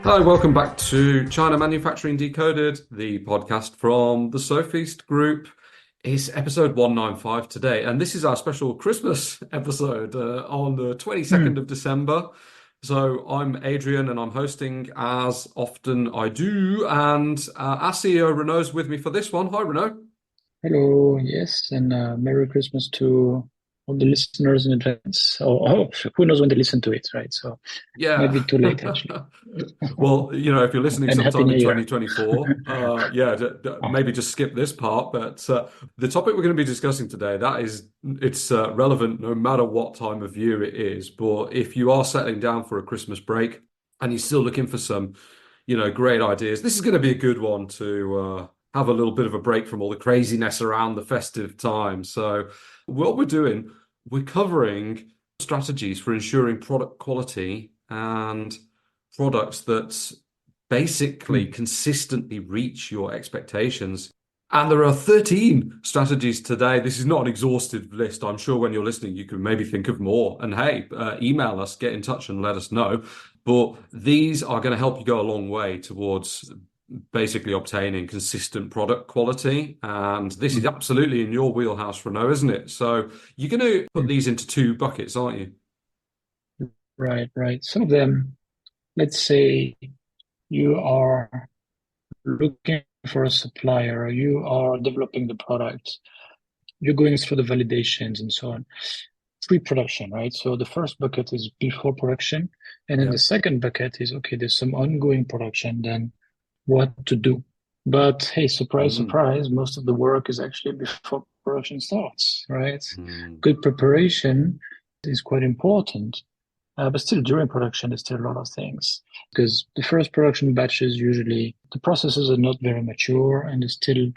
Hi, welcome back to China Manufacturing Decoded, the podcast from the Sofeast group. It's episode 195 today, and this is our special Christmas episode on the 22nd of December. So I'm Adrian, and I'm hosting as often I do, and our CEO Renaud's with me for this one. Hi, Renaud. Hello, yes, and Merry Christmas to all the listeners in advance. Or who knows when they listen to it, right? So might Yeah. be too late actually. Well, if you're listening And Happy sometime New in Year. 2024, maybe just skip this part. But the topic we're going to be discussing today, it's relevant no matter what time of year it is. But if you are settling down for a Christmas break and you're still looking for some, great ideas, this is going to be a good one to have a little bit of a break from all the craziness around the festive time. So what we're covering strategies for ensuring product quality and products that basically Hmm. consistently reach your expectations. And there are 13 strategies today. This is not an exhaustive list. I'm sure when you're listening, you can maybe think of more. And hey, email us, get in touch and let us know. But these are going to help you go a long way towards basically obtaining consistent product quality. And this is Hmm. absolutely in your wheelhouse, Renault, isn't it? So you're going to put Hmm. these into two buckets, aren't you? Right, right. Some of them, let's say you are looking for a supplier, you are developing the product, you're going through the validations and so on. Pre-production, right? So the first bucket is before production, and then Yeah. the second bucket is okay, there's some ongoing production, then what to do. But hey, surprise, Mm. surprise, most of the work is actually before production starts, right? Mm. Good preparation is quite important. But still, during production, there's still a lot of things because the first production batches usually the processes are not very mature and there's still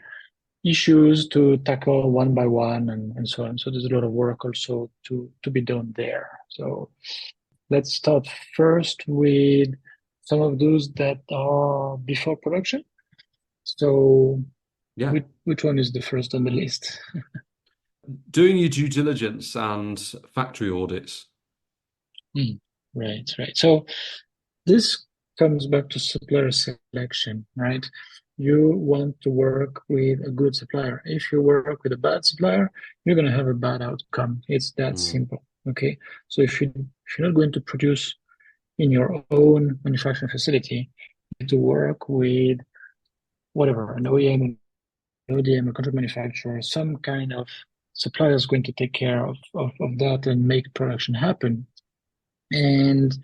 issues to tackle one by one and so on. So there's a lot of work also to be done there. So let's start first with some of those that are before production. So Yeah. which one is the first on the list? Doing your due diligence and factory audits. Hmm. Right, right. So this comes back to supplier selection, right? You want to work with a good supplier. If you work with a bad supplier, you're going to have a bad outcome. It's that Mm. simple. Okay. So if you're not going to produce in your own manufacturing facility, you need to work with whatever, an OEM, an ODM, a contract manufacturer, some kind of supplier is going to take care of that and make production happen. And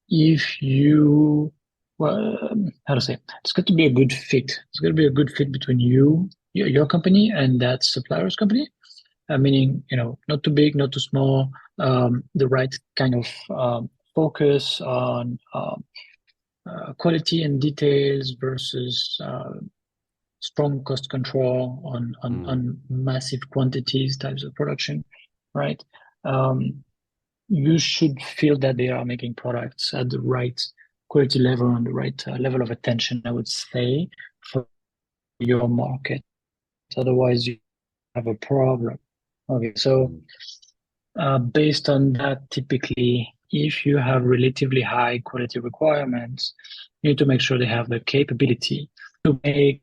if you, well, how to say, it's got to be a good fit. It's got to be a good fit between your company, and that supplier's company. Meaning, not too big, not too small, the right kind of focus on quality and details versus strong cost control Mm. on massive quantities types of production, right? Um, you should feel that they are making products at the right quality level and the right level of attention, I would say, for your market. Otherwise, you have a problem. Okay, so Mm. based on that, typically, if you have relatively high quality requirements, you need to make sure they have the capability to make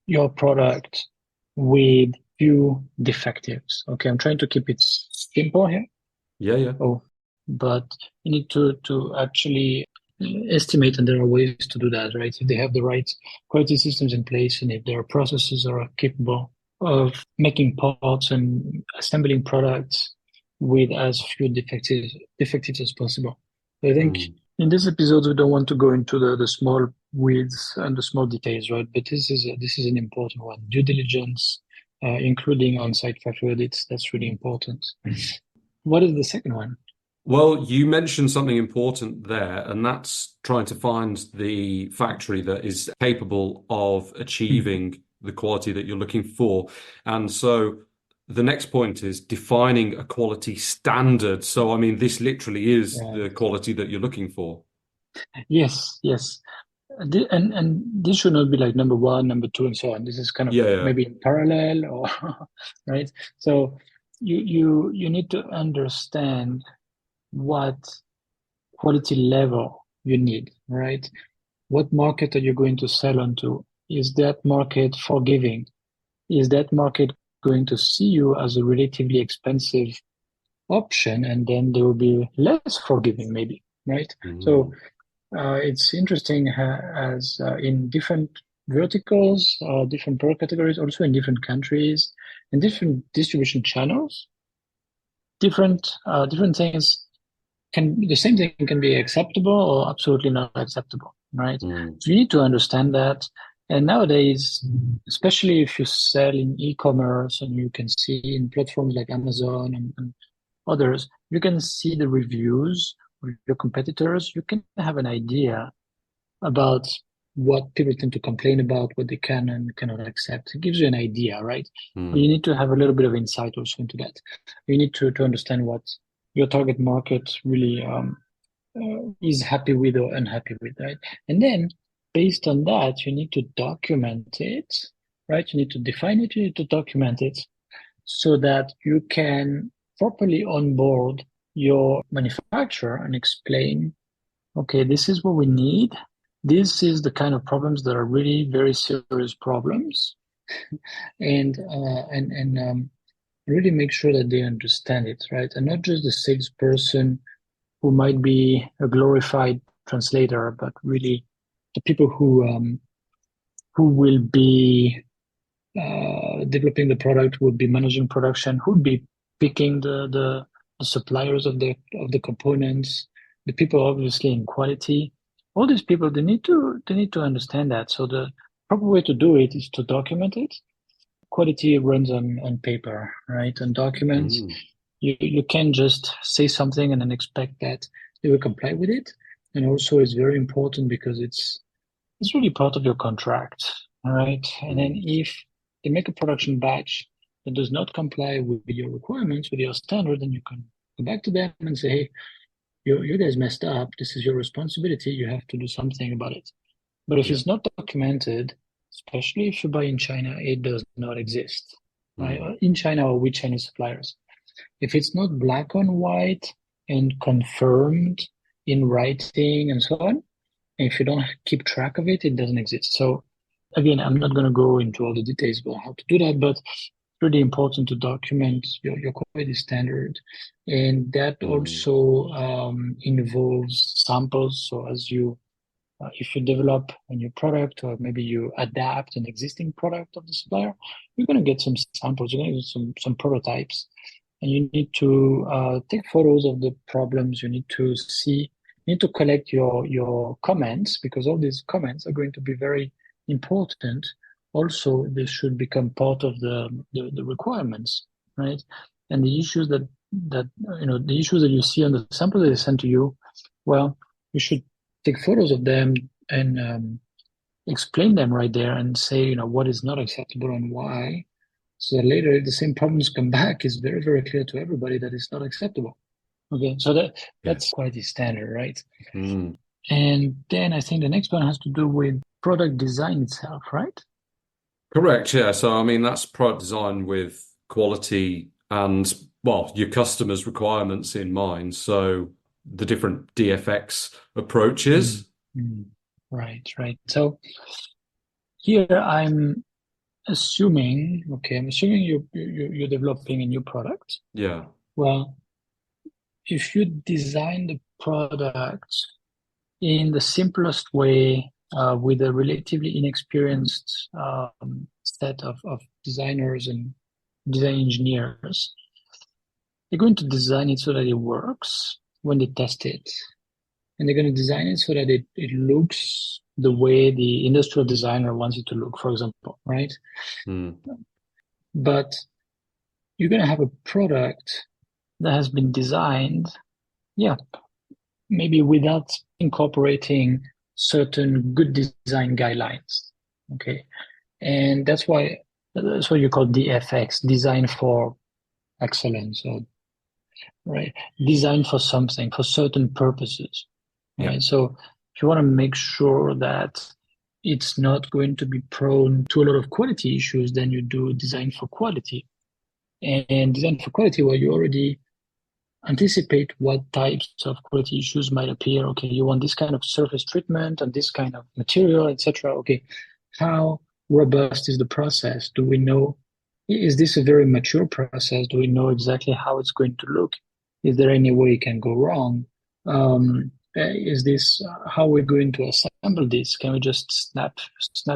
your product with few defectives. Okay, I'm trying to keep it simple here. Yeah, yeah. Oh, but you need to actually estimate, and there are ways to do that, right? If they have the right quality systems in place, and if their processes are capable of making parts and assembling products with as few defectives as possible. I think Mm. in this episode we don't want to go into the small weeds and the small details, right? But this is an important one. Due diligence, including on-site factory audits, that's really important. What is the second one? Well, you mentioned something important there, and that's trying to find the factory that is capable of Hmm. achieving the quality that you're looking for. And so the next point is defining a quality standard. So, I mean, this literally is the Right. quality that you're looking for. Yes, yes. And this should not be like number one, number two, and so on. This is kind of Yeah, yeah. maybe in parallel or right. So you need to understand what quality level you need, right? What market are you going to sell onto? Is that market forgiving? Is that market going to see you as a relatively expensive option, and then they will be less forgiving, maybe, right? So Mm. it's interesting as in different verticals, different product categories, also in different countries, and different distribution channels, different things can the same thing can be acceptable or absolutely not acceptable, right? Mm. So you need to understand that. And nowadays, especially if you sell in e-commerce and you can see in platforms like Amazon and others, you can see the reviews of your competitors. You can have an idea about what people tend to complain about, what they can and cannot accept. It gives you an idea, right? But you Mm. need to have a little bit of insight also into that. You need to understand what your target market really is happy with or unhappy with, right? And then based on that, you need to document it, right? You need to define it, you need to document it so that you can properly onboard your manufacturer and explain, okay, this is what we need. This is the kind of problems that are really very serious problems, and really make sure that they understand it, right? And not just the salesperson who might be a glorified translator, but really the people who will be developing the product, would be managing production, who would be picking the suppliers of the components, the people obviously in quality. All these people they need to understand that. So the proper way to do it is to document it. Quality runs on paper, right? On documents. Mm. You can't just say something and then expect that they will comply with it. And also it's very important because it's really part of your contract, all right? And then Mm. if they make a production batch that does not comply with your requirements, with your standard, then you can go back to them and say, hey, you guys messed up. This is your responsibility. You have to do something about it. But if Yeah. it's not documented, especially if you buy in China, it does not exist, right? Mm. In China or with Chinese suppliers. If it's not black on white and confirmed in writing and so on, and if you don't keep track of it, it doesn't exist. So again, I'm not going to go into all the details about how to do that, but it's really important to document your quality standard. And that Mm. also involves samples. So if you develop a new product or maybe you adapt an existing product of the supplier, you're going to get some samples, you're going to get some prototypes, and you need to take photos of the problems. You need to collect your comments because all these comments are going to be very important. Also, they should become part of the requirements, right? And the issues that the issues that you see on the sample that they send to you, well, you should take photos of them and explain them right there and say, what is not acceptable and why. So that later, if the same problems come back, it's very, very clear to everybody that it's not acceptable. Okay, so that's Yes. quite the standard, right? Mm. And then I think the next one has to do with product design itself, right? Correct. Yeah. So, I mean, that's product design with quality and, well, your customers' requirements in mind. So, the different DFX Mm, approaches. mm. Right, right. So here I'm assuming you're developing a new product. Yeah. Well, if you design the product in the simplest way with a relatively inexperienced set of designers and design engineers, they're going to design it so that it works when they test it. And they're going to design it so that it looks the way the industrial designer wants it to look, for example, right? Mm. But you're going to have a product that has been designed, yeah, maybe without incorporating certain good design guidelines. Okay. And that's what you call DFX, design for excellence, or right, design for something, for certain purposes. Yeah. Right. So if you want to make sure that it's not going to be prone to a lot of quality issues, then you do design for quality. And design for quality, well, you already anticipate what types of quality issues might appear. Okay, you want this kind of surface treatment and this kind of material, etc. Okay, how robust is the process? Do we know, is this a very mature process? Do we know exactly how it's going to look? Is there any way it can go wrong? Is this how we're going to assemble this? Can we just snap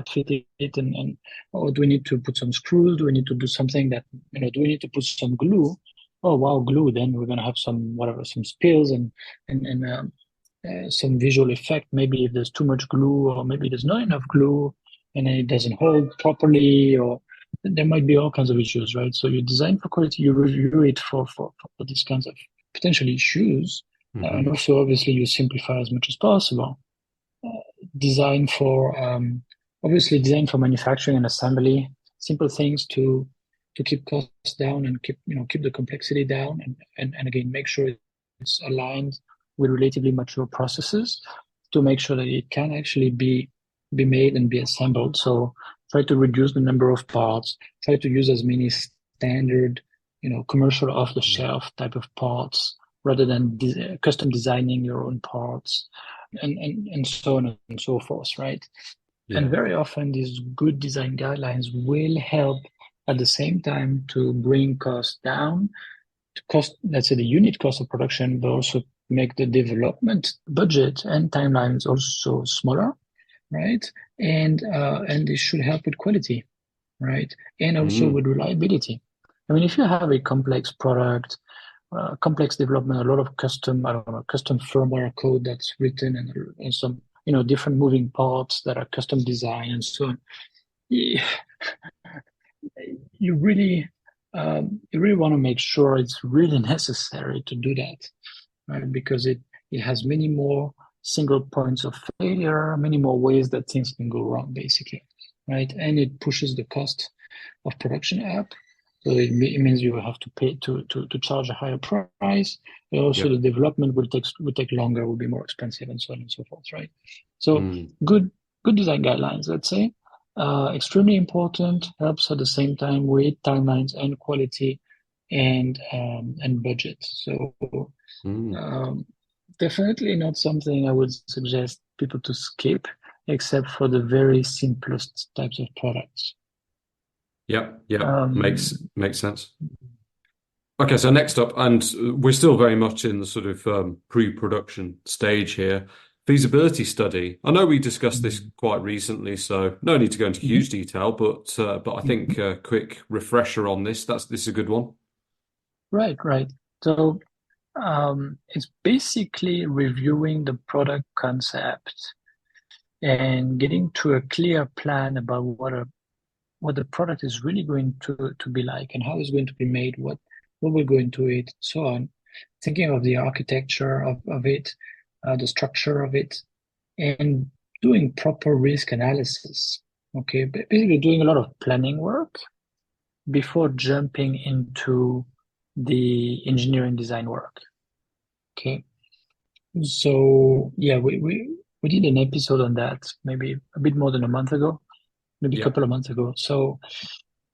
fit it and or do we need to put some screws? Do we need to do something that, do we need to put some glue? Oh wow, glue, then we're gonna have some whatever, some spills and some visual effect. Maybe if there's too much glue, or maybe there's not enough glue, and then it doesn't hold properly, or there might be all kinds of issues, right? So you design for quality, you review it for these kinds of potential issues, and Hmm. also obviously you simplify as much as possible. Design for obviously design for manufacturing and assembly, simple things to keep costs down and keep the complexity down, and again make sure it's aligned with relatively mature processes to make sure that it can actually be made and be assembled. So try to reduce the number of parts, try to use as many standard, commercial off the shelf type of parts rather than custom designing your own parts, and so on and so forth, right? And Yeah. very often these good design guidelines will help at the same time to bring costs down, to cost, let's say the unit cost of production, but also make the development budget and timelines also smaller, right? And this should help with quality, right? And also with Mm. reliability. I mean, if you have a complex product, complex development, a lot of custom, I don't know, custom firmware code that's written, and some, different moving parts that are custom designed and so on. You you really, you really want to make sure it's really necessary to do that, right? Because it has many more single points of failure, many more ways that things can go wrong, basically, right? And it pushes the cost of production up. So it means you will have to pay to charge a higher price. But also, Yep. the development will take longer, will be more expensive, and so on and so forth, right? So Mm. good design guidelines, let's say, extremely important. Helps at the same time with timelines and quality and budget. So Mm. um, definitely not something I would suggest people to skip, except for the very simplest types of products. Yep. Yep. Makes Um, makes sense. Okay, so next up, and we're still very much in the sort of pre-production stage here. Feasibility study. I know we discussed this mhm, quite recently, so no need to go into mhm, huge detail, but I think mhm. a quick refresher on this. This is a good one. Right, right. So it's basically reviewing the product concept and getting to a clear plan about what the product is really going to be like and how it's going to be made, what will go into it, so on. Thinking of the architecture of it, the structure of it, and doing proper risk analysis. Okay, basically doing a lot of planning work before jumping into the engineering design work. Okay, so yeah, we did an episode on that maybe a bit more than a month ago, maybe a Yeah. couple of months ago. So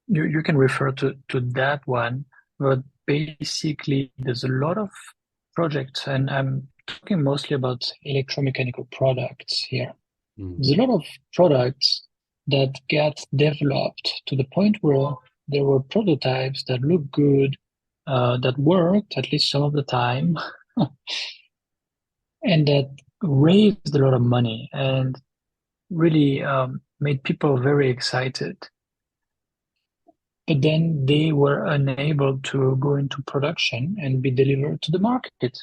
you can refer to that one, but basically there's a lot of projects, and I'm talking mostly about electromechanical products here. Mm. There's a lot of products that get developed to the point where there were prototypes that look good, that worked at least some of the time, and that raised a lot of money and really made people very excited. But then they were unable to go into production and be delivered to the market.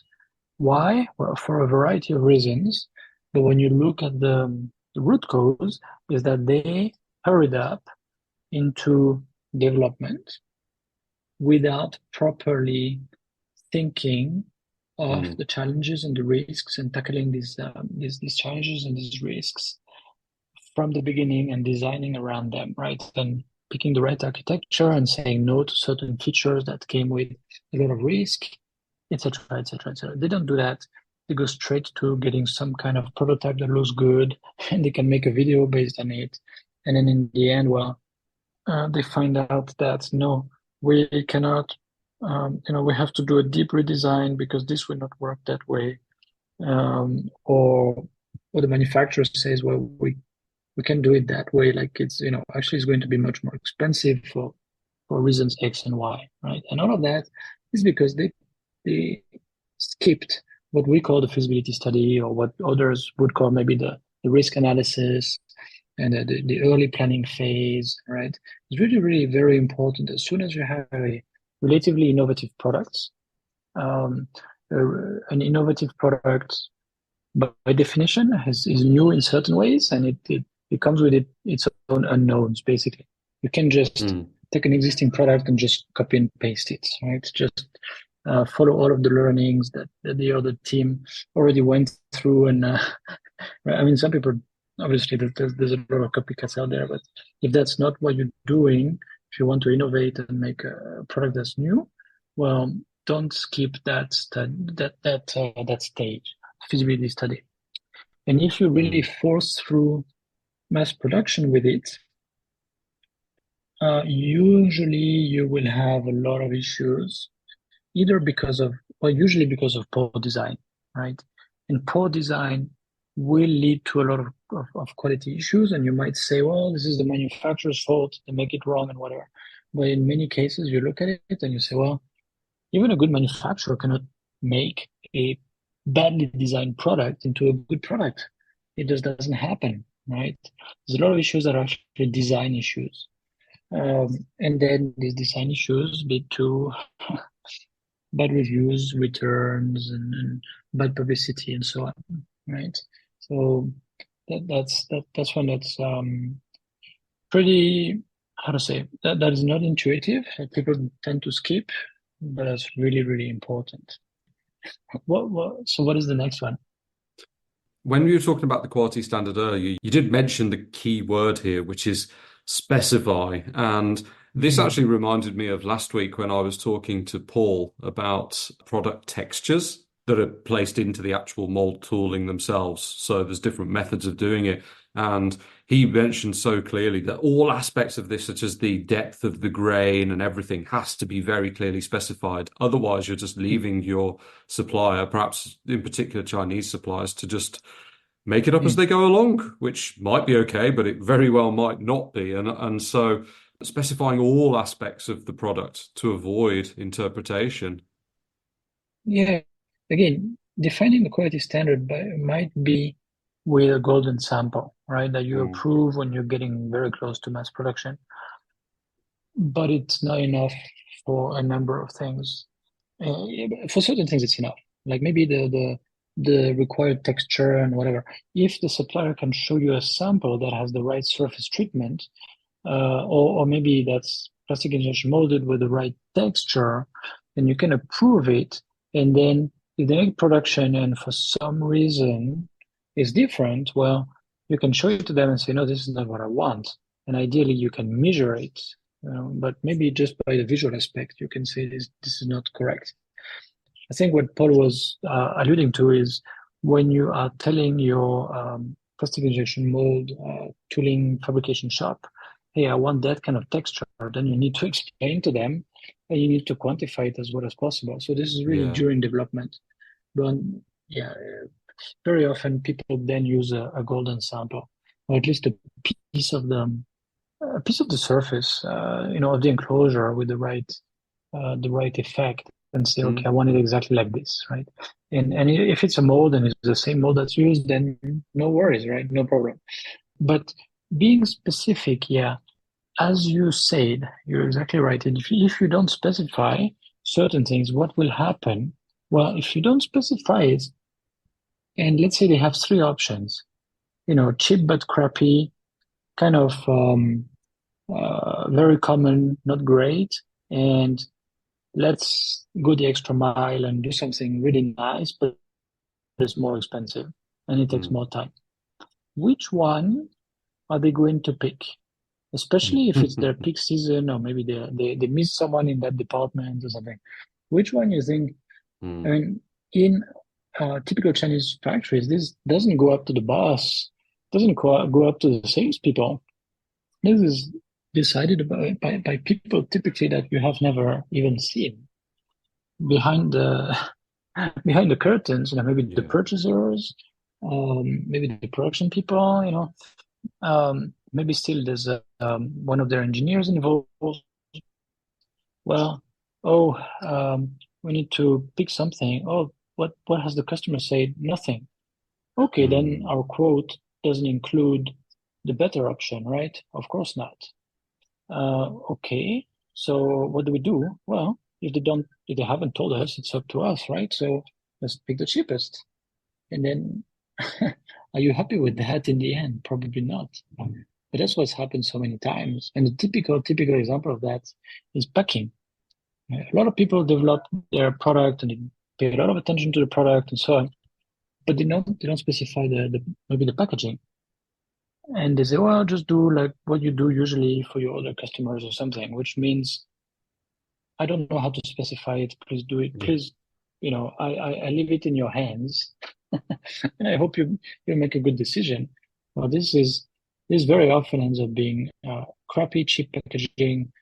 Why? Well, for a variety of reasons. But when you look at the root cause, is that they hurried up into development without properly thinking of Mm. the challenges and the risks and tackling these challenges and these risks from the beginning and designing around them, right? And picking the right architecture and saying no to certain features that came with a lot of risk, etc., etc., etc. They don't do that. They go straight to getting some kind of prototype that looks good, and they can make a video based on it. And then in the end, well, they find out that no, we cannot. we have to do a deep redesign because this will not work that way. Or the manufacturer says, well, we can do it that way. Like it's, actually it's going to be much more expensive for reasons X and Y, right? And all of that is because they skipped what we call the feasibility study, or what others would call maybe the risk analysis and the early planning phase, right? It's really, really very important. As soon as you have a relatively innovative product, um, an innovative product by definition is new in certain ways, and it comes with its own unknowns, basically. You can just Mm. take an existing product and just copy and paste it, right? Just follow all of the learnings that the other team already went through. And right? I mean, some people, obviously, there's a lot of copycats out there, but if that's not what you're doing, if you want to innovate and make a product that's new, well, don't skip that stage, feasibility study. And if you really Mm. force through mass production with it, usually you will have a lot of issues, either usually because of poor design, right? And poor design will lead to a lot of quality issues. And you might say, well, this is the manufacturer's fault, they make it wrong and whatever. But in many cases, you look at it and you say, well, even a good manufacturer cannot make a badly designed product into a good product. It just doesn't happen, right? There's a lot of issues that are actually design issues. And then these design issues lead to bad reviews, returns, and bad publicity, and so on, right? So that's one that's pretty, how to say, that is not intuitive. People tend to skip, but that's really, really important. So what is the next one? When we were talking about the quality standard earlier, you did mention the key word here, which is specify. And this actually Mm. reminded me of last week when I was talking to Paul about product textures that are placed into the actual mold tooling themselves. So there's different methods of doing it. And he mentioned so clearly that all aspects of this, such as the depth of the grain and everything, has to be very clearly specified. Otherwise, you're just leaving your supplier, perhaps in particular Chinese suppliers, to just make it up as Mm. they go along, which might be okay, but it very well might not be. And so specifying all aspects of the product to avoid interpretation. Yeah. Again, defining the quality standard might be with a golden sample, right? That you Mm, approve when you're getting very close to mass production, but it's not enough for a number of things. For certain things, it's enough. Like maybe the required texture and whatever. If the supplier can show you a sample that has the right surface treatment, or maybe that's plastic injection molded with the right texture, then you can approve it. And then if they make production and for some reason it's different, well, you can show it to them and say, no, this is not what I want. And ideally you can measure it, but maybe just by the visual aspect, you can say this is not correct. I think what Paul was alluding to is when you are telling your plastic injection mold tooling fabrication shop, hey, I want that kind of texture, then you need to explain to them and you need to quantify it as well as possible. So this is really yeah. during development. But yeah, very often people then use a golden sample, or at least piece of the a piece of the surface, of the enclosure with the right effect, and say, okay, Mm, I want it exactly like this, right? And if it's a mold and it's the same mold that's used, then no worries, right? No problem. But being specific, yeah, as you said, you're exactly right. And if you don't specify certain things, what will happen? Well, if you don't specify it, and let's say they have three options, cheap but crappy, kind of very common, not great, and let's go the extra mile and do something really nice, but it's more expensive and it takes mm, more time. Which one are they going to pick? Especially if it's their mm. peak season, or maybe they miss someone in that department or something. Which one you think? I Mm, mean, in typical Chinese factories, this doesn't go up to the boss, doesn't go up to the salespeople. This is decided by people typically that you have never even seen. behind the behind the curtains, maybe the Yeah. purchasers, maybe the production people, maybe still there's one of their engineers involved. Well, oh, we need to pick something. Oh, what has the customer said? Nothing. Okay, then Mm. our quote doesn't include the better option, right? Of course not. Okay, so what do we do? Well, if they haven't told us, it's up to us, right? So let's pick the cheapest. And then, are you happy with that in the end? Probably not. But that's what's happened so many times. And the typical example of that is packing. A lot of people develop their product and they pay a lot of attention to the product and so on, but they don't specify the maybe the packaging. And they say, well, just do like what you do usually for your other customers or something, which means I don't know how to specify it. Please do it. Yeah. Please, I leave it in your hands, and I hope you make a good decision. Well, this very often ends up being crappy, cheap packaging,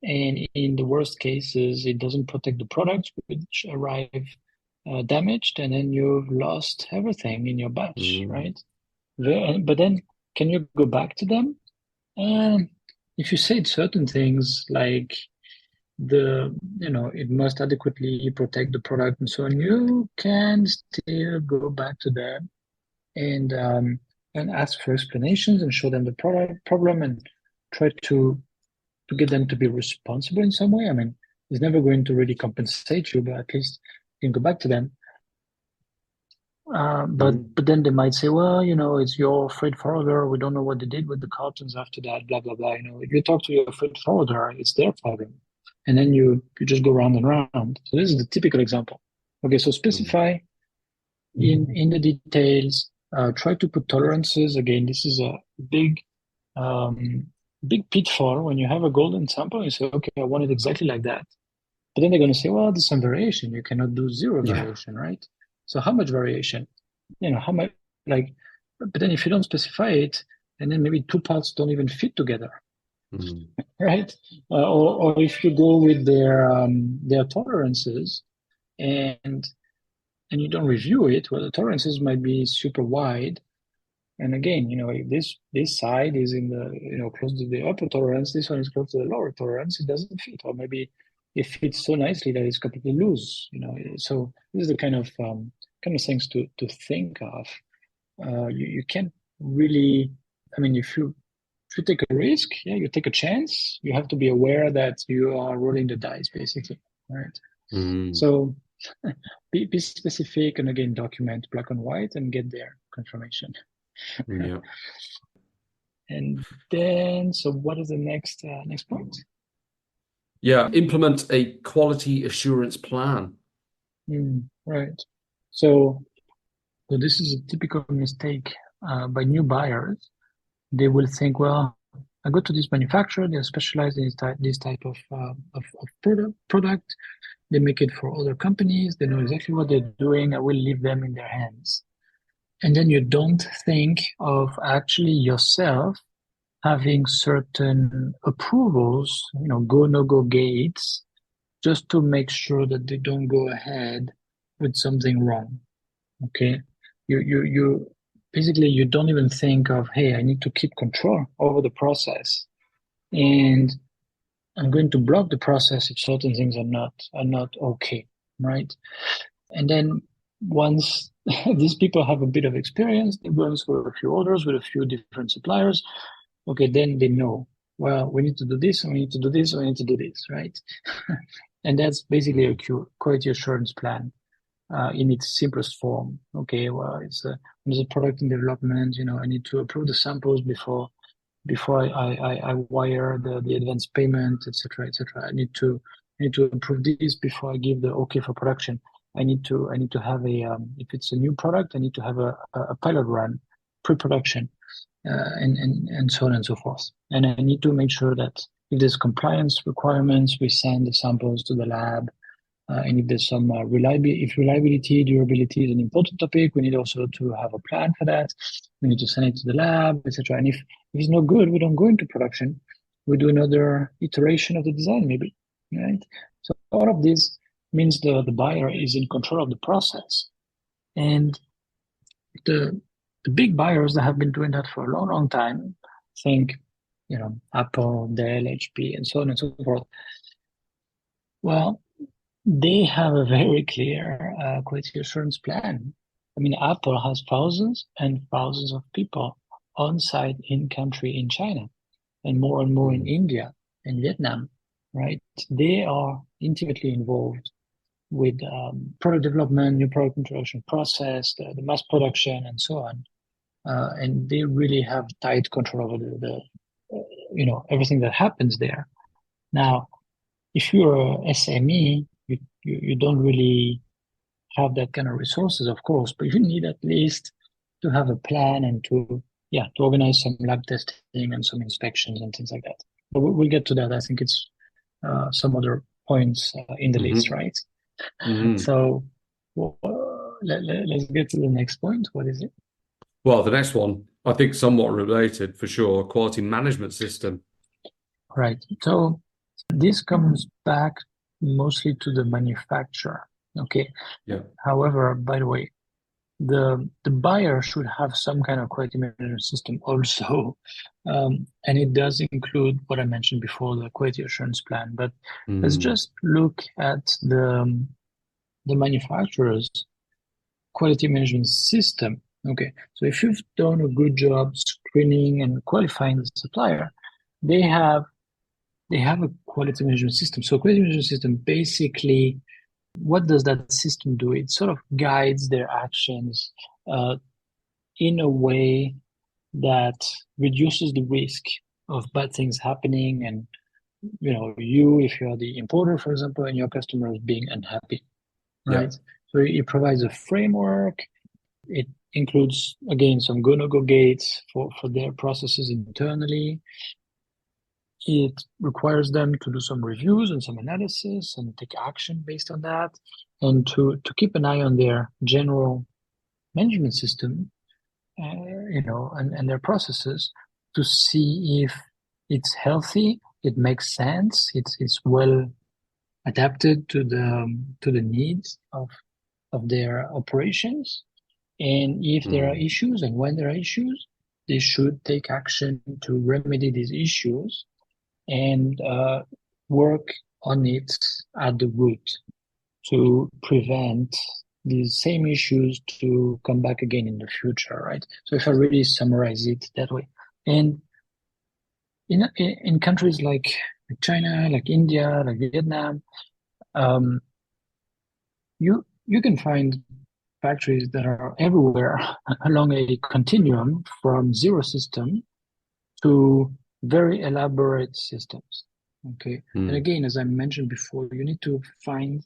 and in the worst cases, it doesn't protect the products which arrive damaged, and then you've lost everything in your batch, Mm. right? But then, can you go back to them? Um, if you said certain things like it must adequately protect the product and so on, you can still go back to them and ask for explanations and show them the product problem and try to get them to be responsible in some way. I mean, it's never going to really compensate you, but at least you can go back to them. Mm. But then they might say, well, it's your freight forwarder. We don't know what they did with the cartons after that, blah blah blah. If you talk to your freight forwarder, it's their problem, and then you just go round and round. So this is the typical example. Okay, so Mm. specify in the details. Try to put tolerances. Again, this is a big um, big pitfall when you have a golden sample. You say, okay, I want it exactly like that. But then they're going to say, well, there's some variation. You cannot do zero Yeah. variation, right? So how much variation? How much, like, but then if you don't specify it, and then maybe two parts don't even fit together, Mm. right? Or if you go with their tolerances and you don't review it, well, the tolerances might be super wide. And again, if this side is in the close to the upper tolerance, this one is close to the lower tolerance, it doesn't fit, or maybe it fits so nicely that it's completely loose. So this is the kind of things to think of. You can't really. I mean, if you take a risk, yeah, you take a chance. You have to be aware that you are rolling the dice, basically, right? Mm. So be specific and again document black and white and get their confirmation. Yeah. And then, so what is the next point? Yeah. Implement a quality assurance plan. Right. So, so this is a typical mistake by new buyers. They will think, well, I go to this manufacturer, they're specialized in this type of product. They make it for other companies. They know exactly what they're doing. I will leave them in their hands. And then you don't think of actually yourself having certain approvals, go, no go gates, just to make sure that they don't go ahead with something wrong. Okay. You basically you don't even think of, hey, I need to keep control over the process. And I'm going to block the process if certain things are not okay. Right. And then once these people have a bit of experience, they go through a few orders with a few different suppliers. Okay, then they know, well, we need to do this, and we need to do this, and we need to do this, right? And that's basically a Mm. quality assurance plan in its simplest form. Okay, well, there's a product in development. I need to approve the samples before I wire the advance payment, etc., etc. I need to approve this before I give the okay for production. I need to have if it's a new product, I need to have a pilot run, pre-production, and so on and so forth. And I need to make sure that if there's compliance requirements, we send the samples to the lab. And if there's some reliability, durability is an important topic, we need also to have a plan for that. We need to send it to the lab, etc. And if it's not good, we don't go into production. We do another iteration of the design, maybe, right? So all of this means the buyer is in control of the process. And the the big buyers that have been doing that for a long, long time, think, Apple, Dell, HP, and so on and so forth. Well, they have a very clear quality assurance plan. I mean, Apple has thousands and thousands of people on site in country in China, and more in Mm. India and Vietnam, right? They are intimately involved with product development, new product introduction process, the mass production, and so on. And they really have tight control over everything that happens there. Now, if you're a SME, you don't really have that kind of resources, of course, but you need at least to have a plan and to organize some lab testing and some inspections and things like that. But we'll get to that. I think it's some other points in the list, Hmm. right? Hmm. So well, let's get to the next point. What is it? Well, the next one, I think somewhat related for sure, quality management system. Right. So this comes back mostly to the manufacturer. Okay. Yeah. However, by the way, the buyer should have some kind of quality management system also. And it does include what I mentioned before, the quality assurance plan. But let's Mm. just look at the manufacturer's quality management system. Okay, so if you've done a good job screening and qualifying the supplier, they have they have a quality management system. So quality management system basically, what does that system do? It sort of guides their actions uh, in a way that reduces the risk of bad things happening, and if you're the importer, for example, and your customer is being unhappy, Yeah. right? So it provides a framework. It includes, again, some go no go gates for their processes internally. It requires them to do some reviews and some analysis and take action based on that, and to keep an eye on their general management system, and their processes, to see if it's healthy, it makes sense, it's well adapted to the needs of their operations. And if there are Mm. issues and when there are issues, they should take action to remedy these issues and work on it at the root to prevent these same issues to come back again in the future, right? So if I really summarize it that way, and in countries like China, like India, like Vietnam, um, you can find factories that are everywhere along a continuum from zero system to very elaborate systems. Okay. And Mm. again, as I mentioned before, you need to find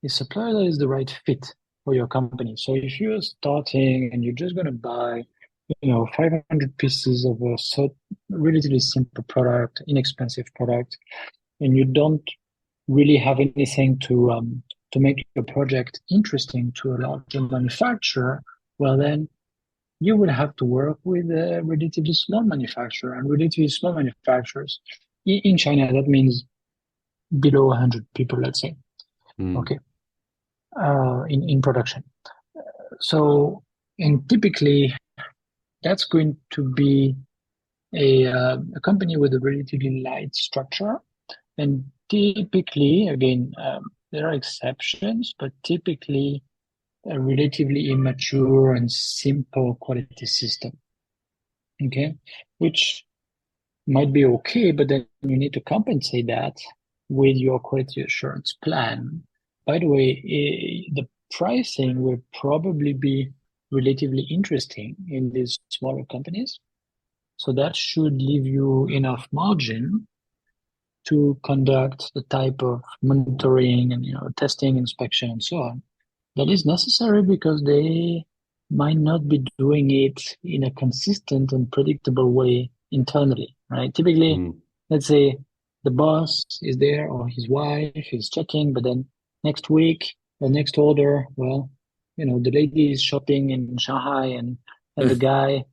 a supplier that is the right fit for your company. So if you're starting and you're just going to buy, 500 pieces of a relatively simple product, inexpensive product, and you don't really have anything to make your project interesting to a larger manufacturer, well then you will have to work with a relatively small manufacturer, and relatively small manufacturers in China, that means below 100 people, let's say, Mm. okay, in production. So, and typically that's going to be a company with a relatively light structure. And typically, again, there are exceptions, but typically a relatively immature and simple quality system. Okay, which might be okay, but then you need to compensate that with your quality assurance plan. By the way, the pricing will probably be relatively interesting in these smaller companies. So that should leave you enough margin to conduct the type of monitoring and testing, inspection, and so on that is necessary, because they might not be doing it in a consistent and predictable way internally, right? Typically, Mm. let's say the boss is there or his wife is checking, but then next week, the next order, well, the lady is shopping in Shanghai, and the guy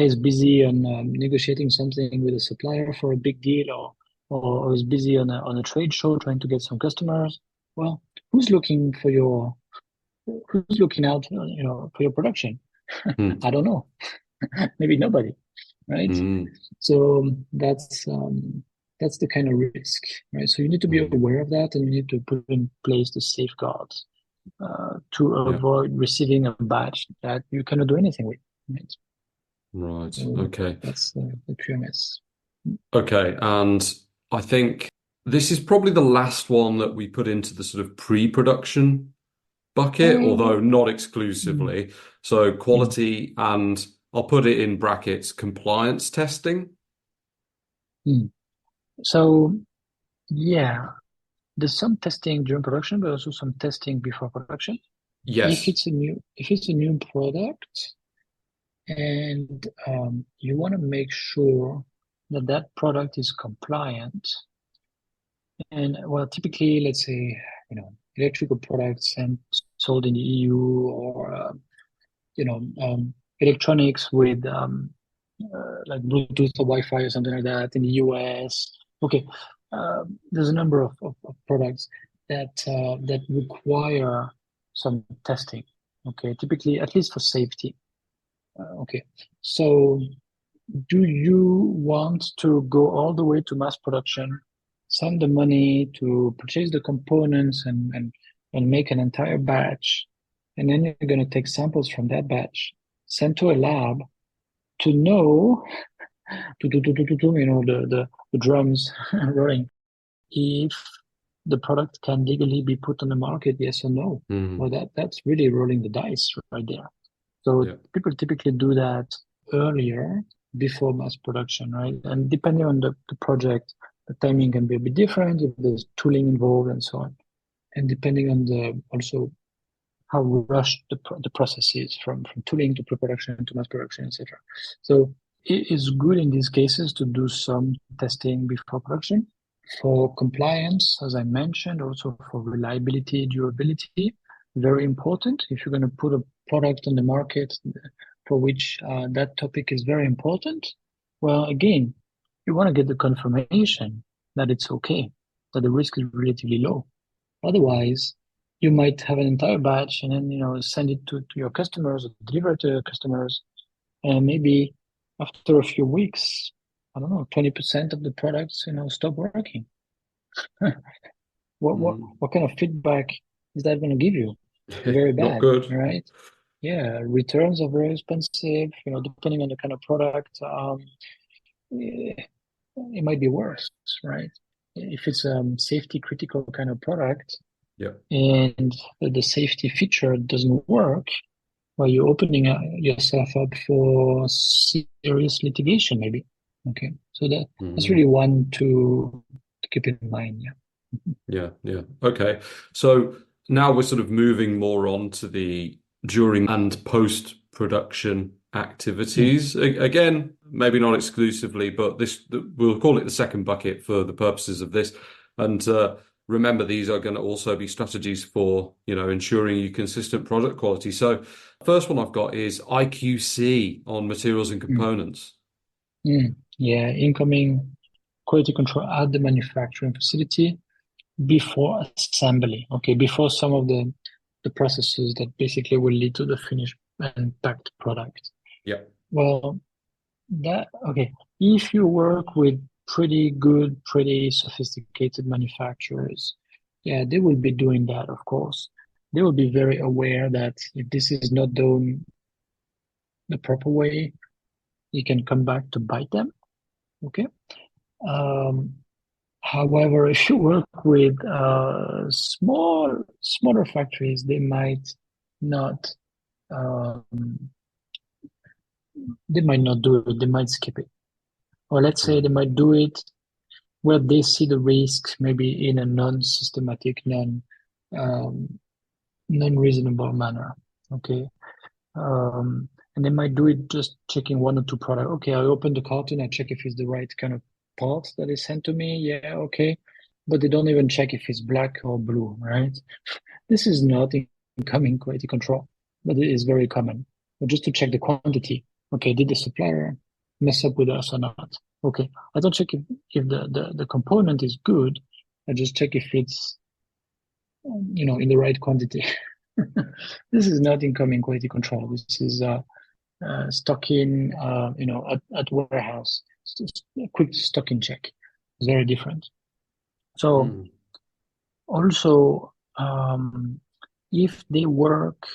is busy on negotiating something with a supplier for a big deal, or is busy on a trade show trying to get some customers. Well, who's looking for who's looking out, for your production? Hmm. I don't know. Maybe nobody, right? Mm. So that's the kind of risk, right? So you need to be Mm. aware of that, and you need to put in place the safeguards to Yeah. avoid receiving a batch that you cannot do anything with, right? Right. So Okay. that's the QMS. Okay. And I think this is probably the last one that we put into the sort of pre-production bucket, although Uh, not mm, exclusively. So mm, quality and I'll put it in brackets, compliance testing. mm. So yeah, there's some testing during production, but also some testing before production. Yes. If it's a new product, and you want to make sure that that product is compliant. And well, typically, let's say, electrical products and sold in the EU, or you know, electronics with like Bluetooth or Wi-Fi or something like that in the US. Okay, there's a number of products that require some testing. Okay, typically at least for safety. Okay, so do you want to go all the way to mass production, send the money to purchase the components and make an entire batch, and then you're going to take samples from that batch, send to a lab to know, the drums rolling, if the product can legally be put on the market, yes or no? Well, Mm. that's really rolling the dice right there. So Yeah. people typically do that earlier before mass production, right? And depending on the project, the timing can be a bit different if there's tooling involved and so on. And depending on the also how rushed the process is from tooling to pre-production to mass production, etc. So it is good in these cases to do some testing before production for compliance, as I mentioned, also for reliability, durability. Very important. If you're going to put a product on the market for which that topic is very important, well, again, you want to get the confirmation that it's okay, that the risk is relatively low. Otherwise, you might have an entire batch and then, send it to your customers or deliver it to your customers. And maybe after a few weeks, I don't know, 20% of the products, stop working. What, what, Mm. what kind of feedback is that going to give you? Very Not bad, good. right? Yeah, returns are very expensive, depending on the kind of product. Eh, it might be worse, right? If it's a safety critical kind of product, Yeah. and the safety feature doesn't work, well, you're opening yourself up for serious litigation, maybe. Okay, so that's Mm. really one to keep in mind. Yeah. Yeah. Yeah. Okay. So now we're sort of moving more on to the during and post-production Mm, activities. Again, maybe not exclusively, but we'll call it the second bucket for the purposes of this. And remember, these are going to also be strategies for, ensuring you consistent product quality. So first one I've got is IQC on materials and mm, components. yeah, incoming quality control at the manufacturing facility before assembly. Okay, before some of the processes that basically will lead to the finished and packed product. Yeah. Well, okay. If you work with pretty good, pretty sophisticated manufacturers, yeah, they will be doing that, of course. They will be very aware that if this is not done the proper way, it can come back to bite them. Okay. Um, However, if you work with smaller factories, not um, they might not do it. They might skip it, or let's say they Mm. might do it where they see the risk maybe in a non-systematic, um, non-reasonable manner. Okay. And they might do it just checking one or two products. Okay, I open the carton, I check if it's the right kind of part that is sent to me. Yeah, okay. But they don't even check if it's black or blue, right? This is not incoming quality control, but it is very common. But just to check the quantity. Okay, did the supplier mess up with us or not? Okay, I don't check if the component is good. I just check if it's in the right quantity. This is not incoming quality control. This is stocking, at warehouse. It's just a quick stocking check. It's very different. So Mm. also, if they work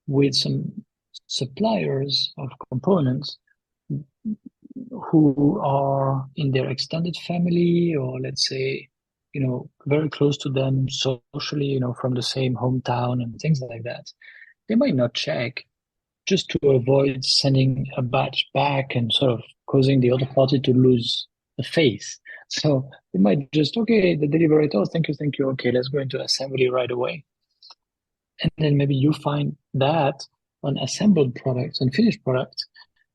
with some suppliers of components who are in their extended family, or let's say, very close to them socially, from the same hometown and things like that, they might not check just to avoid sending a batch back and sort of causing the other party to lose the faith. So they might just, okay, the delivery, oh, thank you. Okay, let's go into assembly right away. And then maybe you find that on assembled products and finished products,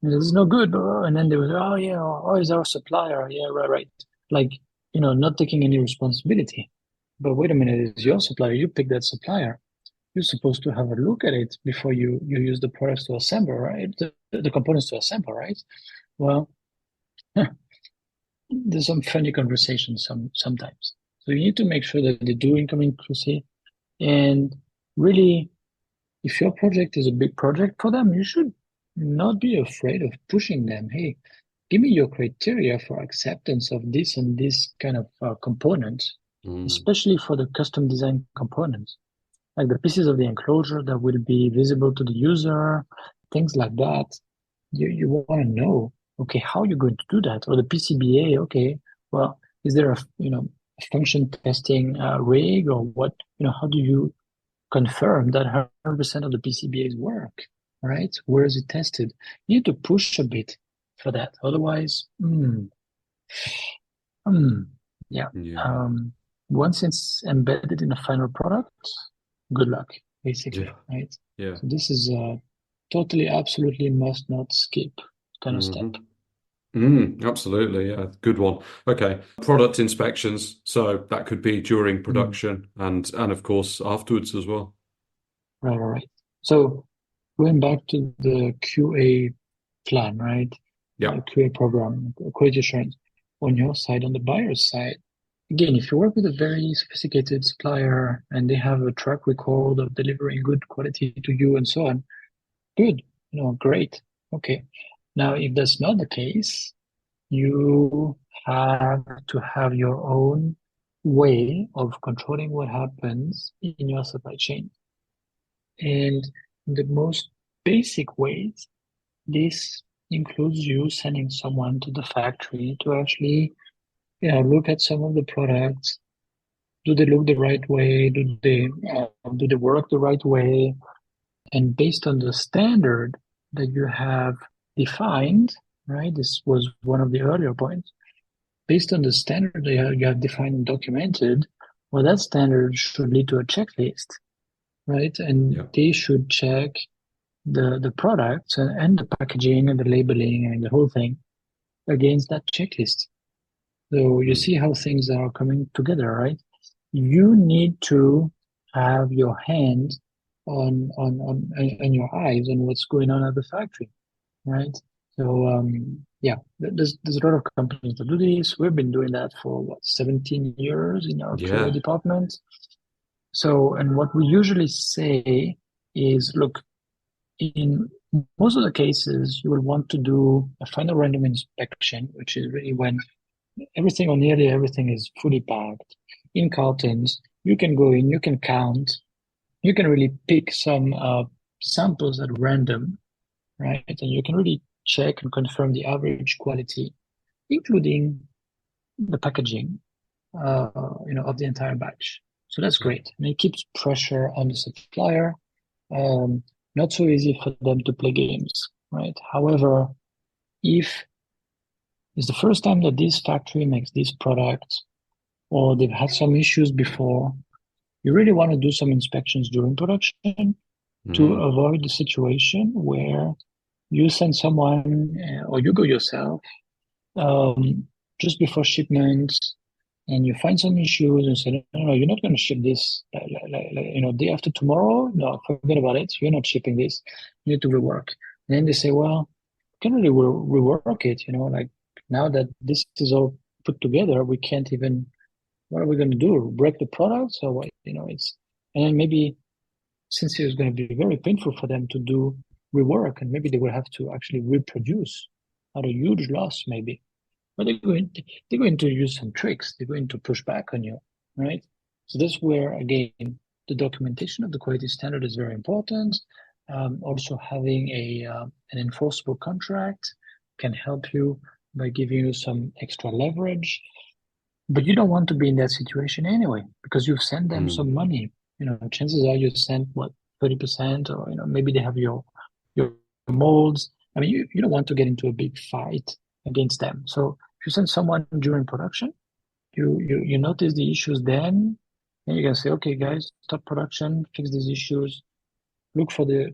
and this is no good. And then they will say, oh, yeah, oh, is our supplier. Yeah, right. Like, not taking any responsibility. But wait a minute, it's your supplier. You pick that supplier. You're supposed to have a look at it before you use the products to assemble, right? The components to assemble, right? Well, there's some funny conversations sometimes. So you need to make sure that they do income inclusive. And really, if your project is a big project for them, you should not be afraid of pushing them. Hey, give me your criteria for acceptance of this and this kind of components, Mm. especially for the custom design components, like the pieces of the enclosure that will be visible to the user, things like that. You want to know, okay, how you're going to do that, or the PCBA. Okay, well, is there a function testing rig, or what? How do you confirm that 100% of the PCBAs work? Right? Where is it tested? You need to push a bit for that. Otherwise, hmm, yeah. Yeah. Um, Once it's embedded in a final product, good luck, Yeah. basically, right? Yeah. So this is a totally, absolutely must not skip kind of step. Hmm. Absolutely. Yeah. Good one. Okay. Product inspections. So that could be during Mm, production and of course afterwards as well. right. So going back to the QA plan, right? Yeah. QA program, quality assurance on your side, on the buyer's side. Again, if you work with a very sophisticated supplier and they have a track record of delivering good quality to you and so on, good, great. Okay. Now, if that's not the case, you have to have your own way of controlling what happens in your supply chain. And the most basic ways, this includes you sending someone to the factory to actually, look at some of the products. Do they look the right way? Do they work the right way? And based on the standard that you have defined, right? This was one of the earlier points. Based on the standard that you have defined and documented, well, that standard should lead to a checklist, right? And Yeah. they should check the products and the packaging and the labeling and the whole thing against that checklist. So you Mm. see how things are coming together, right? You need to have your hand on your eyes on what's going on at the factory, right? So yeah, there's a lot of companies that do this. We've been doing that for what, 17 years in our QA Yeah. department. So, and what we usually say is, look, in most of the cases, you will want to do a final random inspection, which is really when everything or nearly everything is fully packed in cartons. You can go in, you can count, you can really pick some samples at random, right? And you can really check and confirm the average quality, including the packaging, of the entire batch. So that's Yeah. great. And it keeps pressure on the supplier. Um, Not so easy for them to play games, right? However, if it's the first time that this factory makes this product, or they've had some issues before, you really want to do some inspections during production to Mm. avoid the situation where you send someone or you go yourself um, just before shipment and you find some issues and say, no, you're not going to ship this, day after tomorrow. No, forget about it. You're not shipping this. You need to rework. And then they say, well, can really rework it. Like now that this is all put together, we can't even. What are we going to do? Break the product? So what? It's. And then maybe since it was going to be very painful for them to do rework, and maybe they will have to actually reproduce at a huge loss, maybe. But they're going to use some tricks. They're going to push back on you, right? So that's where, again, the documentation of the quality standard is very important. Also, having an enforceable contract can help you by giving you some extra leverage. But you don't want to be in that situation anyway, because you've sent them Mm. some money. Chances are you sent what, 30%, or maybe they have your molds. I mean, you don't want to get into a big fight against them. So if you send someone during production, you notice the issues then you can say, okay, guys, stop production, fix these issues, look for the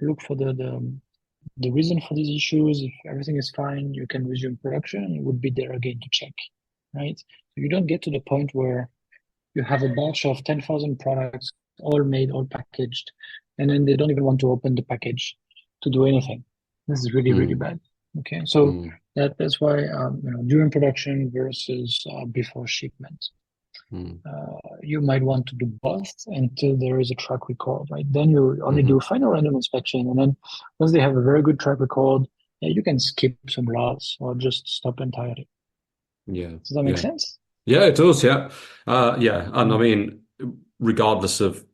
reason for these issues. If everything is fine, you can resume production, and you would be there again to check, right? So you don't get to the point where you have a batch of 10,000 products, all made, all packaged, and then they don't even want to open the package to do anything. This is really, really Mm. bad. Okay, so Mm. that's why during production versus before shipment. Mm. You might want to do both until there is a track record, right? Then you only Mm-hmm. do final random inspection, and then once they have a very good track record, yeah, you can skip some lots or just stop entirely. Yeah. Does that make Yeah. sense? Yeah, it does. Yeah. Yeah. And I Mm, mean, regardless of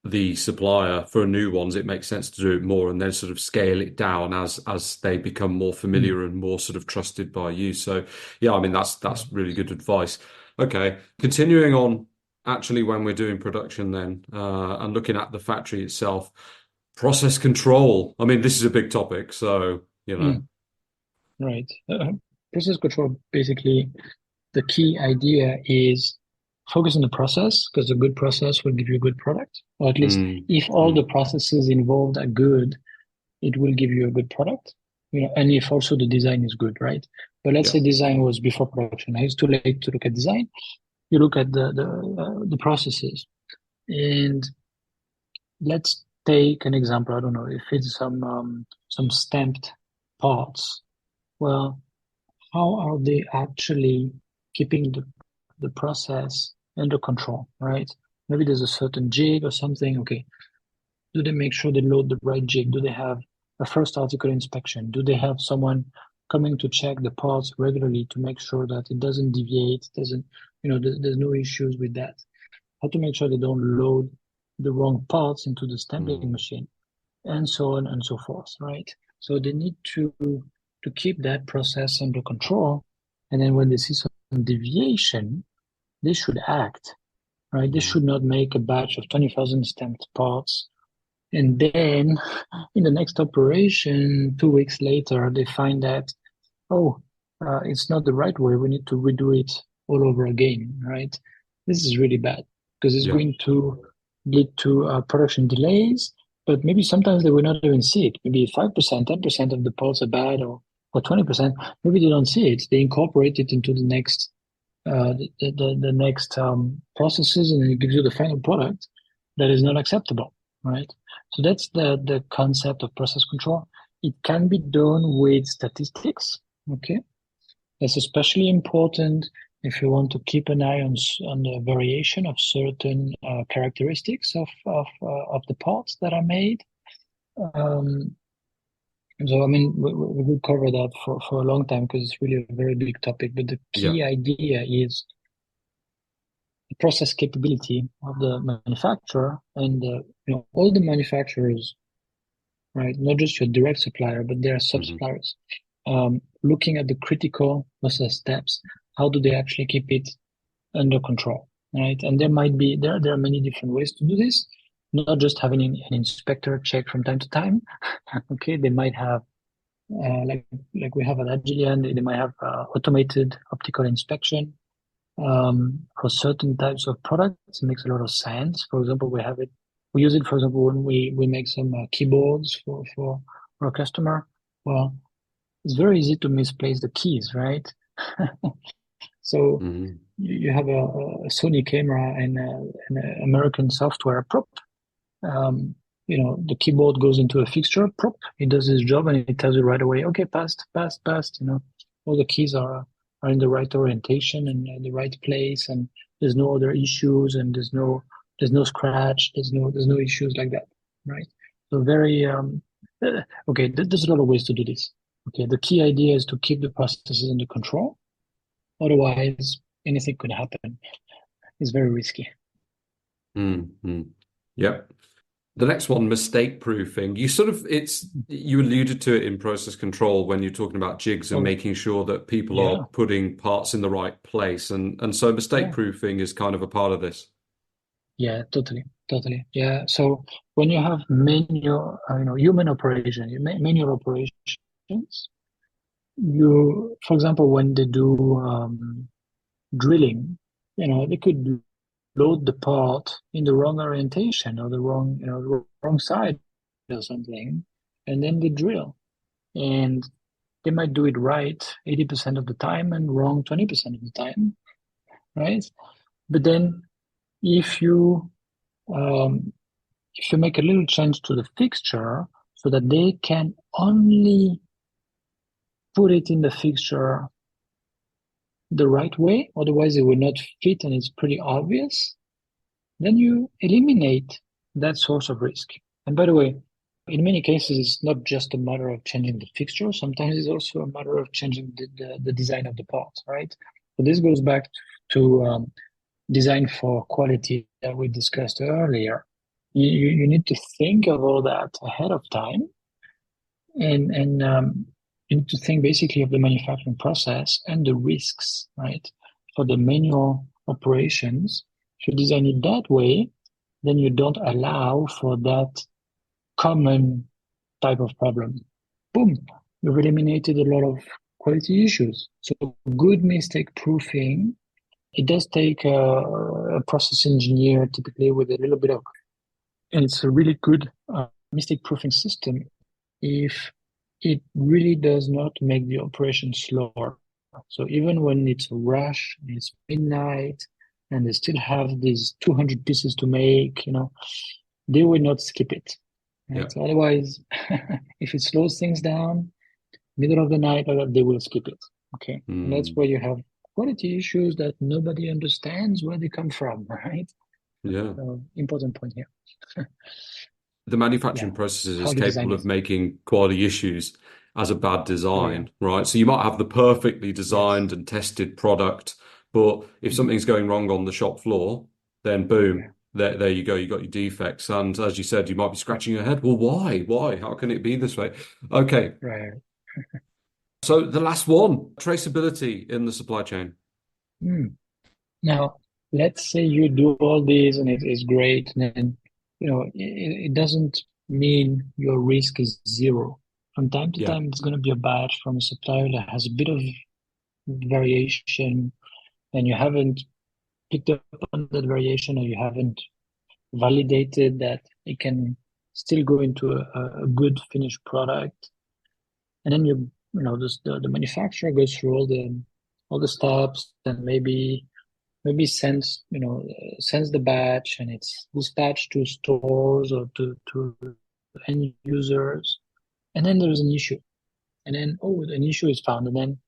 the supplier for new ones, it makes sense to do it more and then sort of scale it down as they become more mm, familiar and more sort of trusted by you. So yeah, I mean yeah. that's really good advice. Okay, continuing on actually when we're doing production then and looking at the factory itself, process control. I mean, this is a big topic, so you know. Mm, right. Process control, basically, the key idea is focus on the process because a good process will give you a good product, or at least Mm, if all the mm, processes involved are good, it will give you a good product. And if also the design is good, right? But let's yeah. say design was before production. It's too late to look at design. You look at the processes, and let's take an example. I don't know if it's some stamped parts. Well, how are they actually keeping the process under control, right? Maybe there's a certain jig or something. Okay, do they make sure they load the right jig? Do they have a first article inspection? Do they have someone coming to check the parts regularly to make sure that it doesn't deviate, doesn't, there's no issues with that? How to make sure they don't load the wrong parts into the stamping Mm, machine, and so on and so forth, right? So they need to keep that process under control. And then when they see some deviation, they should act, right? They mm, should not make a batch of 20,000 stamped parts and then in the next operation, 2 weeks later, they find that, oh, it's not the right way. We need to redo it all over again, right? This is really bad because it's yeah. going to lead to production delays, but maybe sometimes they will not even see it. Maybe 5%, 10% of the parts are bad, or 20%. Maybe they don't see it. They incorporate it into the next processes, and it gives you the final product that is not acceptable, right? So that's the concept of process control. It can be done with statistics, okay? That's especially important if you want to keep an eye on the variation of certain characteristics of the parts that are made. Um, so, I mean, we will cover that for a long time because it's really a very big topic. But the Yeah. key idea is the process capability of the manufacturer and all the manufacturers, right? Not just your direct supplier, but their Hmm. sub-suppliers. Looking at the critical process steps, how do they actually keep it under control, right? And there are many different ways to do this. Not just having an inspector check from time to time. Okay, they might have like we have at Agilian, they might have automated optical inspection for certain types of products. It makes a lot of sense. For example, we use it, for example, when we make some keyboards for a customer. Well, it's very easy to misplace the keys, right? So Hmm. you have a Sony camera and an American software prop. Um, the keyboard goes into a fixture prop. It does its job and it tells you right away, okay, passed, passed, passed. All the keys are in the right orientation and the right place, and there's no other issues, and there's no there's no scratch, there's no issues like that, right? So very okay. There's a lot of ways to do this. Okay, the key idea is to keep the processes under control. Otherwise, anything could happen. It's very risky. Mm-hmm. Yep. The next one, mistake proofing. You alluded to it in process control when you're talking about jigs and Oh, making sure that people are yeah, putting parts in the right place. And so mistake yeah, proofing is kind of a part of this. yeah, totally, totally. Yeah. So when you have manual, human operation, manual operations, for example, when they do drilling, they could load the part in the wrong orientation or the wrong side or something, and then they drill. And they might do it right 80% of the time and wrong 20% of the time, right? But then if you um, if you make a little change to the fixture so that they can only put it in the fixture the right way, otherwise it will not fit and it's pretty obvious, then you eliminate that source of risk. And by the way, in many cases, it's not just a matter of changing the fixture. Sometimes it's also a matter of changing the design of the part, right? So this goes back to design for quality that we discussed earlier. You need to think of all that ahead of time, and you need to think basically of the manufacturing process and the risks, right? For the manual operations, if you design it that way, then you don't allow for that common type of problem. Boom, you've eliminated a lot of quality issues. So good mistake proofing, it does take a process engineer typically with a little bit of, and it's a really good mistake proofing system if it really does not make the operation slower. So even when it's a rush, it's midnight, and they still have these 200 pieces to make, they will not skip it. Right? Yeah. So otherwise, if it slows things down, middle of the night, they will skip it. Okay. And that's Mm, where you have quality issues that nobody understands where they come from, right? yeah. So important point here. The Yeah. manufacturing process How is to design capable of it. making quality issues as a bad Oh yeah. design, right? So you might have the perfectly Yes. designed and tested product, but if Hmm. something's going wrong on the shop floor, then Yeah. boom, there you go, you got your defects. And as you said, you might be scratching your head. Well, why? Why? How can it be this way? Okay, Right. so the last one, traceability in the supply chain. Hmm. Now, let's say you do all this and it is great, and then, it doesn't mean your risk is zero. From time to Yeah. time, it's going to be a batch from a supplier that has a bit of variation, and you haven't picked up on that variation, or you haven't validated that it can still go into a good finished product. And then the manufacturer goes through all the steps and maybe sends the batch and it's dispatched to stores or to end users. And then there's an issue. And then, an issue is found. And then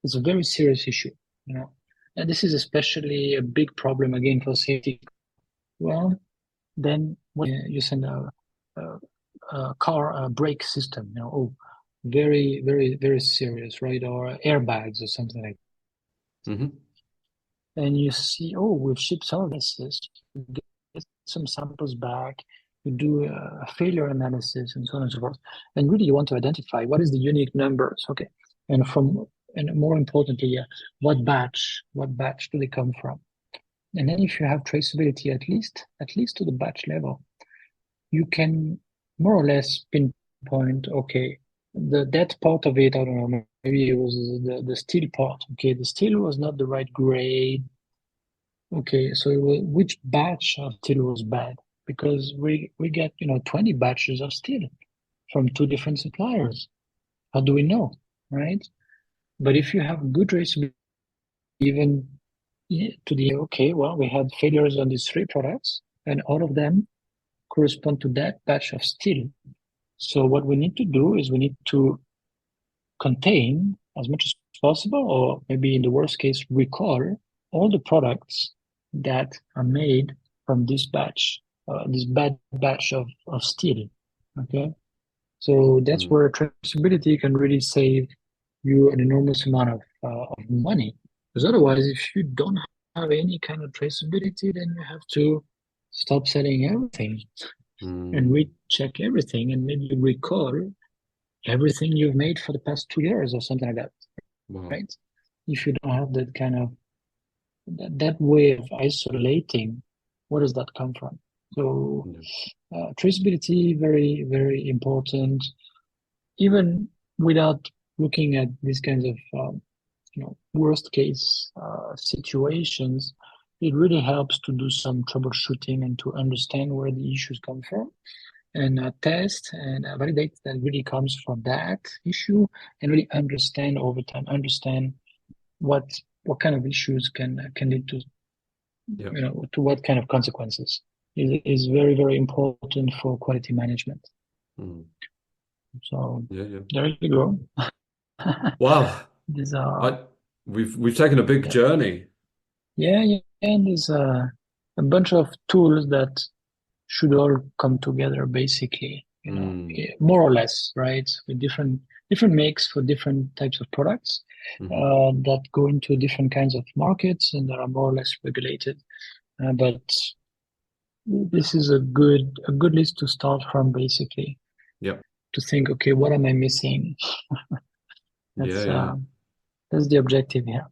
it's a very serious issue, you know. And this is especially a big problem again for safety. Well, then when you send a, a car brake system, very, very, very serious, right? Or airbags or something like Hmm. that. And you see, we've shipped some of this, you get some samples back, you do a failure analysis and so on and so forth. And really you want to identify what is the unique numbers, okay? And more importantly, yeah, what batch do they come from? And then if you have traceability at least to the batch level, you can more or less pinpoint, okay, that part of it, I don't know, maybe it was the steel part. Okay, the steel was not the right grade. Okay, so which batch of steel was bad? Because we get 20 batches of steel from two different suppliers. How do we know, right? But if you have good traceability, even to the okay, well, we had failures on these three products, and all of them correspond to that batch of steel. So what we need to do is we need to contain as much as possible, or maybe in the worst case, recall all the products that are made from this batch, this bad batch of steel. Okay. So that's where traceability can really save you an enormous amount of money. Because otherwise, if you don't have any kind of traceability, then you have to stop selling everything and recheck everything and maybe recall everything you've made for the past 2 years or something like that, Wow. right? If you don't have that kind of that way of isolating, where does that come from? So traceability, very, very important, even without looking at these kinds of worst case situations. It really helps to do some troubleshooting and to understand where the issues come from and test and validate that really comes from that issue and really understand over time, understand what kind of issues can lead to to what kind of consequences is very, very important for quality management. So there you go. Wow. These are We've taken a big journey. And there's a bunch of tools that should all come together basically, more or less, right? With different makes for different types of products that go into different kinds of markets and that are more or less regulated. But this is a good list to start from, basically. Yep. To think, okay, what am I missing? That's the objective here.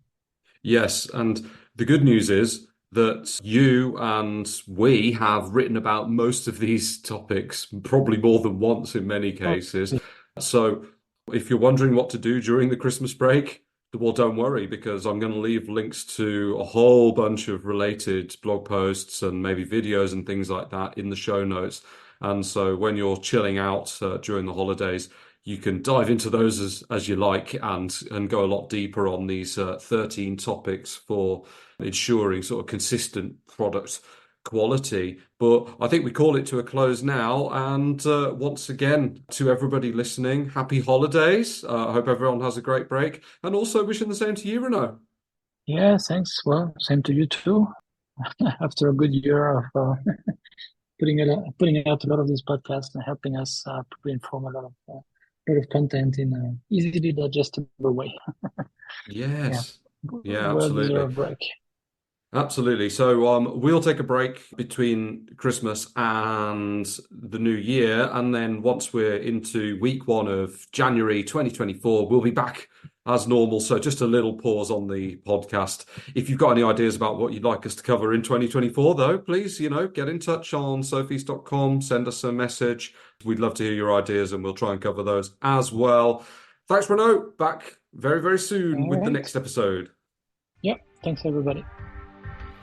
Yes, and the good news is that you and we have written about most of these topics, probably more than once in many cases. So if you're wondering what to do during the Christmas break, well, don't worry, because I'm going to leave links to a whole bunch of related blog posts and maybe videos and things like that in the show notes. And so when you're chilling out during the holidays, you can dive into those as you like and go a lot deeper on these 13 topics for ensuring sort of consistent product quality. But I think we call it to a close now. And once again, to everybody listening, happy holidays. I hope everyone has a great break. And also wishing the same to you, Renaud. Yeah, thanks. Well, same to you too. After a good year of putting out a lot of these podcasts and helping us inform a lot of content in an easily digestible way. Yes. Yeah, Well-deserved absolutely. break. Absolutely. So we'll take a break between Christmas and the new year. And then once we're into week 1 of January 2024, we'll be back as normal. So just a little pause on the podcast. If you've got any ideas about what you'd like us to cover in 2024, though, please, get in touch on sofeast.com, send us a message. We'd love to hear your ideas and we'll try and cover those as well. Thanks, Renaud. Back very, very soon with the next episode. Yep. Thanks, everybody.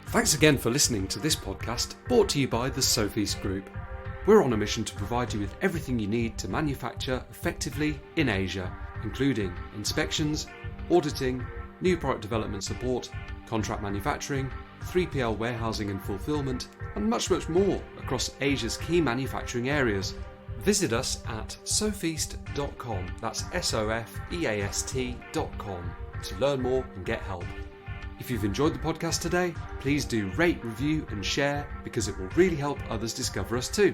Thanks again for listening to this podcast brought to you by the Sofeast Group. We're on a mission to provide you with everything you need to manufacture effectively in Asia, including inspections, auditing, new product development support, contract manufacturing, 3PL warehousing and fulfillment, and much, much more across Asia's key manufacturing areas. Visit us at sofeast.com, that's SOFEAST.com, to learn more and get help. If you've enjoyed the podcast today, please do rate, review and share because it will really help others discover us too.